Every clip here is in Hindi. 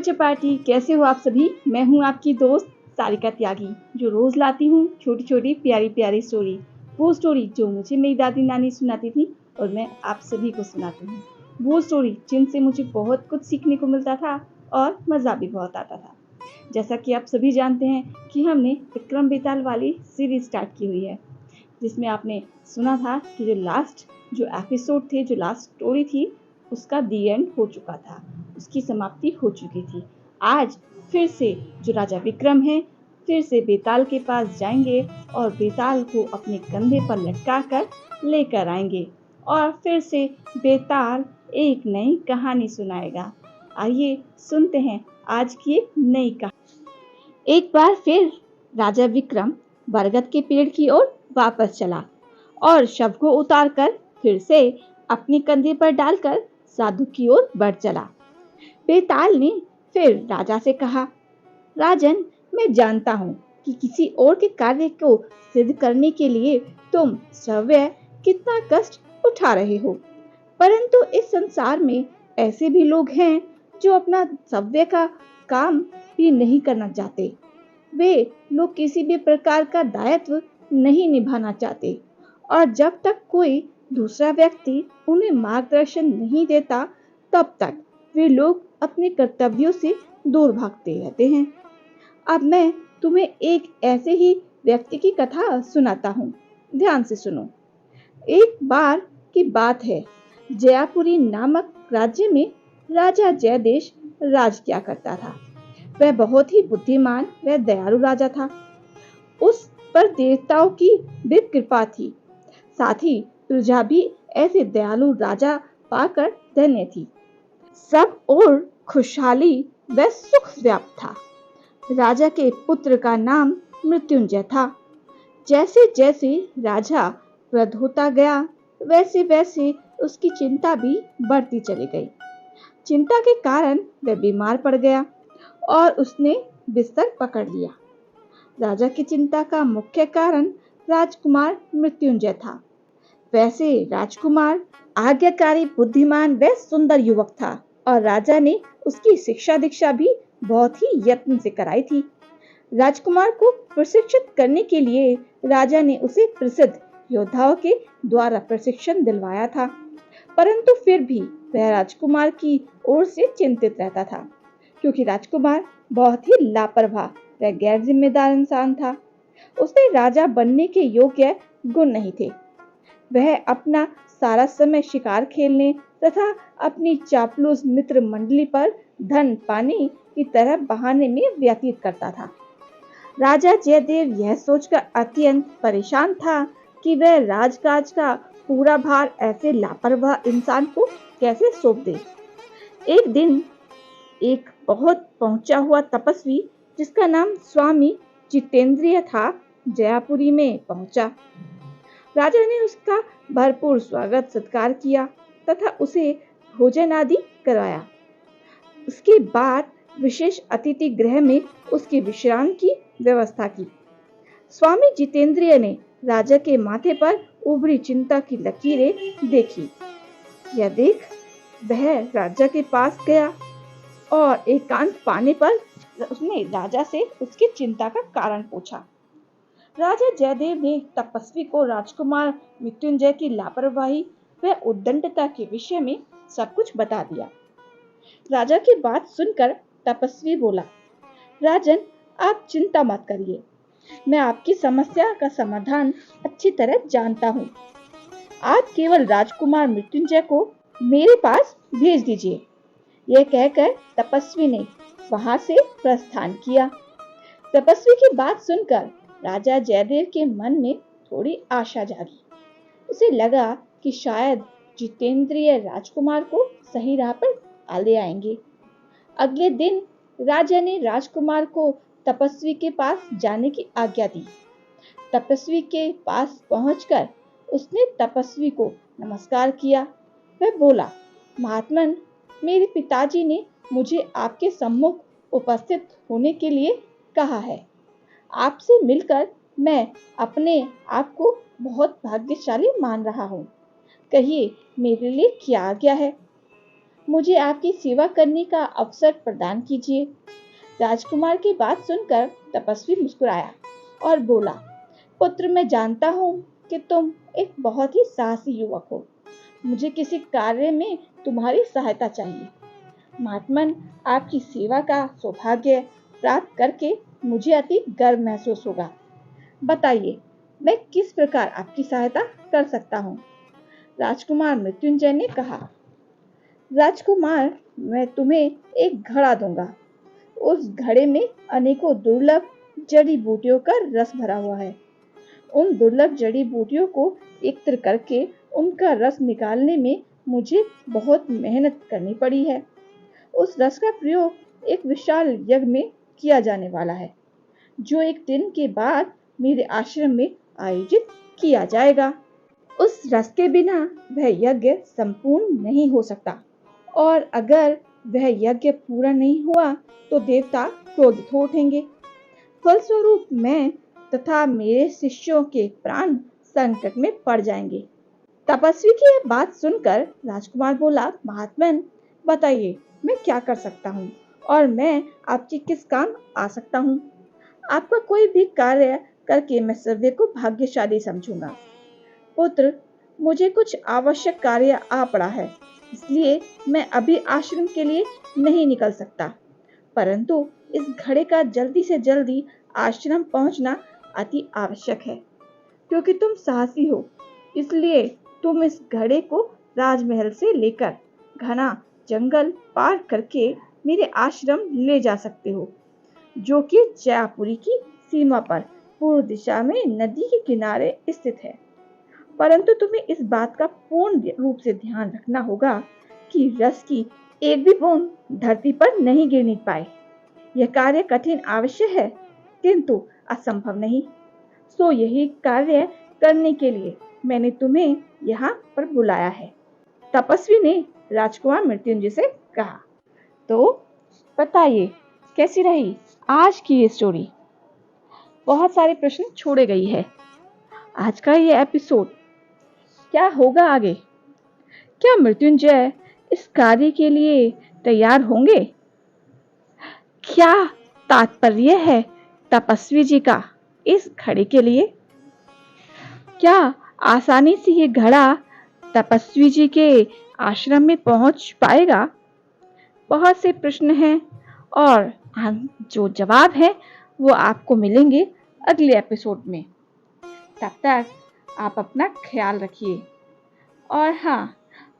चपाटी, कैसे हो आप सभी। मैं हूँ आपकी दोस्त सारिका त्यागी, जो रोज लाती हूँ छोटी छोटी प्यारी प्यारी स्टोरी। वो स्टोरी जो मुझे मेरी दादी नानी सुनाती थी और मैं आप सभी को सुनाती हूँ। वो स्टोरी जिनसे मुझे बहुत कुछ सीखने को मिलता था और मज़ा भी बहुत आता था। जैसा कि आप सभी जानते हैं कि हमने विक्रम बेताल वाली सीरीज स्टार्ट की हुई है, जिसमें आपने सुना था कि जो एपिसोड थे, जो लास्ट स्टोरी थी, उसका दी एंड हो चुका था, उसकी समाप्ति हो चुकी थी। आज फिर से जो राजा विक्रम है, फिर से बेताल के पास जाएंगे और बेताल को अपने कंधे पर लटका कर लेकर आएंगे और फिर से बेताल एक नई कहानी सुनाएगा। आइए सुनते हैं आज की एक नई कहानी। एक बार फिर राजा विक्रम बरगद के पेड़ की ओर वापस चला और शव को उतारकर फिर से अपने कंधे पर डालकर साधु की ओर बढ़ चला। बेताल ने फिर राजा से कहा, राजन, मैं जानता हूँ कि किसी और के कार्य को सिद्ध करने के लिए तुम स्वयं कितना कष्ट उठा रहे हो, परंतु इस संसार में ऐसे भी लोग हैं जो अपना स्वयं का काम भी नहीं करना चाहते। वे लोग किसी भी प्रकार का दायित्व नहीं निभाना चाहते और जब तक कोई दूसरा व्यक्ति उन्हें मार्गदर्शन नहीं देता, तब तक वे लोग अपने कर्तव्यों से दूर भागते रहते हैं। अब मैं तुम्हें एक ऐसे ही व्यक्ति की कथा सुनाता हूँ। ध्यान से सुनो। एक बार की बात है, जयापुरी नामक राज्य में राजा जयदेश राज किया करता था। वह बहुत ही बुद्धिमान व दयालु राजा था। उस पर देवताओं की भी कृपा थी। साथ ही प्रजा भी ऐसे दयालु राजा पाकर धन्य थी। सब ओर खुशहाली व सुख व्याप्त था। राजा के पुत्र का नाम मृत्युंजय था। जैसे जैसे राजा वृद्ध होता गया, वैसे वैसे उसकी चिंता भी बढ़ती चली गई। चिंता के कारण वह बीमार पड़ गया और उसने बिस्तर पकड़ लिया। राजा की चिंता का मुख्य कारण राजकुमार मृत्युंजय था। वैसे राजकुमार आज्ञाकारी, बुद्धिमान व सुंदर युवक था और राजा ने उसकी शिक्षा दीक्षा भी बहुत ही यत्न से कराई थी। राजकुमार को प्रशिक्षित करने के लिए राजा ने उसे प्रसिद्ध योद्धाओं के द्वारा प्रशिक्षण दिलवाया था, परंतु फिर भी वह राजकुमार की ओर से चिंतित रहता था, क्योंकि राजकुमार बहुत ही लापरवाह व गैर जिम्मेदार इंसान था। उसमें राजा बनने के योग्य गुण नहीं थे। वह अपना सारा समय शिकार खेलने तथा अपनी चापलूस मित्र मंडली पर धन पाने की तरह बहाने में व्यतीत करता था। राजा जयदेव यह सोचकर अत्यंत परेशान था कि वह राजकाज का पूरा भार ऐसे लापरवाह इंसान को कैसे सौंप दे। एक दिन एक बहुत पहुंचा हुआ तपस्वी, जिसका नाम स्वामी जितेंद्रिय था, जयापुरी में पहुंचा। राजा ने उसका भरपूर स्वागत सत्कार किया तथा उसे भोजन आदि करवाया। उसके बाद विशेष अतिथि गृह में उसके विश्राम की व्यवस्था की। स्वामी जितेंद्रिय ने राजा के माथे पर उभरी चिंता की लकीरें देखी। यह देख वह राजा के पास गया और एकांत पाने पर उसने राजा से उसकी चिंता का कारण पूछा। राजा जयदेव ने तपस्वी को राजकुमार मृत्युंजय की लापरवाही व उद्दंडता के विषय में सब कुछ बता दिया। राजा की बात सुनकर तपस्वी बोला, राजन, आप चिंता मत करिए, मैं आपकी समस्या का समाधान अच्छी तरह जानता हूँ। आप केवल राजकुमार मृत्युंजय को मेरे पास भेज दीजिए। यह कहकर तपस्वी ने वहां से प्रस्थान किया। तपस्वी की बात सुनकर राजा जयदेव के मन में थोड़ी आशा जागी। उसे लगा कि शायद जितेंद्रिय राजकुमार को सही राह पर ले आएंगे। अगले दिन राजा ने राजकुमार को तपस्वी के पास जाने की आज्ञा दी। तपस्वी के पास पहुंचकर उसने तपस्वी को नमस्कार किया। वह बोला, महात्मन, मेरे पिताजी ने मुझे आपके सम्मुख उपस्थित होने के लिए कहा है। आपसे मिलकर मैं अपने आप को बहुत भाग्यशाली मान रहा हूँ। कहिए, मेरे लिए क्या आज्ञा है। मुझे आपकी सेवा करने का अवसर प्रदान कीजिए। राजकुमार की बात सुनकर तपस्वी मुस्कुराया और बोला, पुत्र, मैं जानता हूँ कि तुम एक बहुत ही साहसी युवक हो। मुझे किसी कार्य में तुम्हारी सहायता चाहिए। महात्मन, आपकी सेवा का सौभाग्य प्राप्त करके मुझे अति गर्व महसूस होगा। बताइए, मैं किस प्रकार आपकी सहायता कर सकता हूँ? राजकुमार मृत्युंजय ने कहा। राजकुमार, मैं तुम्हें एक घड़ा दूंगा। उस घड़े में अनेकों दुर्लभ जड़ी बूटियों का रस भरा हुआ है। उन दुर्लभ जड़ी बूटियों को एकत्र करके उनका रस निकालने में मुझे बहुत मेहनत करनी पड़ी है। उस रस का प्रयोग एक विशाल यज्ञ में किया जाने वाला है, जो एक दिन के बाद मेरे आश्रम में आयोजित किया जाएगा। उस रस के बिना वह यज्ञ संपूर्ण नहीं हो सकता, और अगर वह यज्ञ पूरा नहीं हुआ तो देवता क्रोधित हो उठेंगे। फलस्वरूप मैं तथा मेरे शिष्यों के प्राण संकट में पड़ जाएंगे। तपस्वी की यह बात सुनकर राजकुमार बोला, महात्मन, बताइए, मैं क्या कर सकता हूँ और मैं आपके किस काम आ सकता हूँ? आपका कोई भी कार्य करके मैं सभी को भाग्यशाली समझूंगा। पुत्र, मुझे कुछ आवश्यक कार्य आ पड़ा है, इसलिए मैं अभी आश्रम के लिए नहीं निकल सकता। परंतु इस घड़े का जल्दी से जल्दी आश्रम पहुंचना अति आवश्यक है। क्योंकि तुम साहसी हो, इसलिए तुम इस घड़े को राजमहल से लेकर घना जंगल पार करके मेरे आश्रम ले जा सकते हो, जो कि जयपुरी की सीमा पर पूर्व दिशा में नदी के किनारे स्थित है। परंतु तुम्हें इस बात का पूर्ण रूप से ध्यान रखना होगा कि रस की एक भी बूंद धरती पर नहीं गिरनी पाए। यह कार्य कठिन अवश्य है, किंतु असंभव नहीं। सो यही कार्य करने के लिए मैंने तुम्हें यहाँ पर बुलाया है। तपस्वी ने राजकुमार मृत्युंजय से कहा। तो बताइए, कैसी रही आज की ये स्टोरी? बहुत सारे प्रश्न छोड़े गई है। आज का ये एपिसोड क्या होगा आगे? क्या मृत्युंजय इस कार्य के लिए तैयार होंगे? क्या तात्पर्य है तपस्वी जी का इस घड़े के लिए? क्या आसानी से ये घड़ा तपस्वी जी के आश्रम में पहुंच पाएगा? बहुत से प्रश्न हैं और जो जवाब है वो आपको मिलेंगे अगले एपिसोड में। तब तक आप अपना ख्याल रखिए। और हाँ,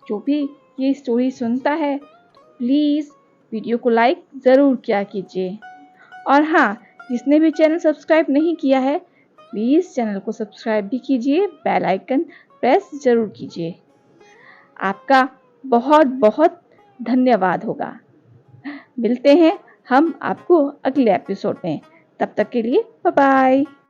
जो भी ये स्टोरी सुनता है, प्लीज़ वीडियो को लाइक ज़रूर किया कीजिए। और हाँ, जिसने भी चैनल सब्सक्राइब नहीं किया है, प्लीज़ चैनल को सब्सक्राइब भी कीजिए, बेल आइकन प्रेस ज़रूर कीजिए। आपका बहुत बहुत धन्यवाद होगा। मिलते हैं हम आपको अगले एपिसोड में। तब तक के लिए बाय बाय।